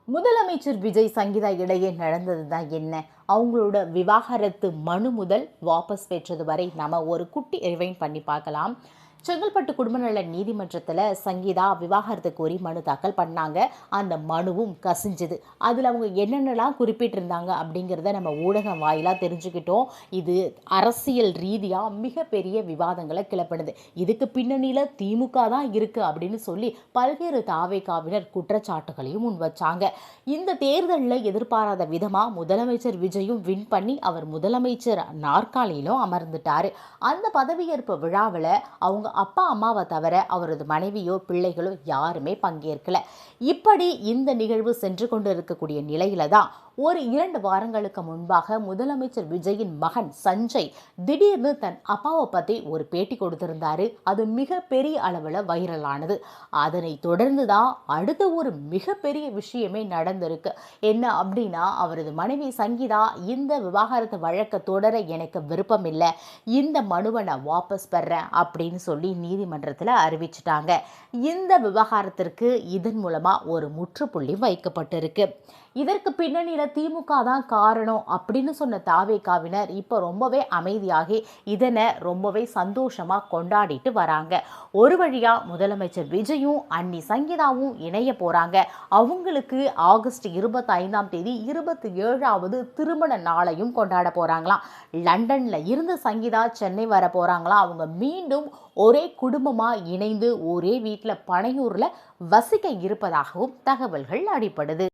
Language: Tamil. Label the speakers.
Speaker 1: முதலமைச்சர் விஜய் சங்கீதா இடையே நடந்தது தான் என்ன? அவங்களோட விவாகரத்து மனு முதல் வாபஸ் பெற்றது வரை நம்ம ஒரு குட்டி ரிவைண்ட் பண்ணி பார்க்கலாம். செங்கல்பட்டு குடும்ப நல நீதிமன்றத்தில் சங்கீதா விவாகரத்து கோரி மனு தாக்கல் பண்ணாங்க. அந்த மனுவும் கசிஞ்சுது. அதில் அவங்க என்னென்னலாம் குறிப்பிட்டிருந்தாங்க அப்படிங்கிறத நம்ம ஊடகம் வாயிலாக தெரிஞ்சுக்கிட்டோம். இது அரசியல் ரீதியாக மிகப்பெரிய விவாதங்களை கிளப்பினது. இதுக்கு பின்னணியில் திமுக தான் இருக்குது அப்படின்னு சொல்லி பல்வேறு தாவேகாவினர் குற்றச்சாட்டுகளையும் முன் வச்சாங்க. இந்த தேர்தலில் எதிர்பாராத விதமாக முதலமைச்சர் விஜயும் வின் பண்ணி அவர் முதலமைச்சர் நாற்காலியிலும் அமர்ந்துட்டார். அந்த பதவியேற்பு விழாவில் அவங்க அப்பா அம்மாவை தவிர அவரது மனைவியோ பிள்ளைகளோ யாருமே பங்கேற்கல. இப்படி இந்த நிகழ்வு சென்று கொண்டு இருக்கக்கூடிய நிலையில தான் ஒரு 2 வாரங்களுக்கு முன்பாக முதலமைச்சர் விஜயின் மகன் சஞ்சய் திடீர்னு தன் அப்பாவை பற்றி ஒரு பேட்டி கொடுத்திருந்தாரு. அது மிகப்பெரிய அளவில் வைரலானது. அதனை தொடர்ந்து தான் அடுத்த ஒரு மிகப்பெரிய விஷயமே நடந்திருக்கு. என்ன அப்படின்னா, அவரது மனைவி சங்கீதா இந்த விவாகரத்து வழக்கை தொடர எனக்கு விருப்பம் இல்லை, இந்த மனுவை நான் வாபஸ் பெறேன் அப்படின்னு சொல்லி நீதிமன்றத்தில் அறிவிச்சிட்டாங்க. இந்த விவகாரத்திற்கு இதன் மூலமா ஒரு முற்றுப்புள்ளி வைக்கப்பட்டிருக்கு. இதற்கு பின்னணியில் திமுக தான் காரணம் அப்படின்னு சொன்ன தாவேகாவினர் இப்போ ரொம்பவே அமைதியாகி இதனை ரொம்பவே சந்தோஷமா கொண்டாடிட்டு வராங்க. ஒரு வழியா முதலமைச்சர் விஜயும் அண்ணி சங்கீதாவும் இணைய போறாங்க. அவங்களுக்கு ஆகஸ்ட் 25ஆம் தேதி 27வது திருமண நாளையும் கொண்டாட போறாங்களாம். லண்டன்ல இருந்து சங்கீதா சென்னை வர போறாங்களாம். அவங்க மீண்டும் ஒரே குடும்பமா இணைந்து ஒரே வீட்டில் பனையூர்ல வசிக்க இருப்பதாகவும் தகவல்கள் அடிப்படுது.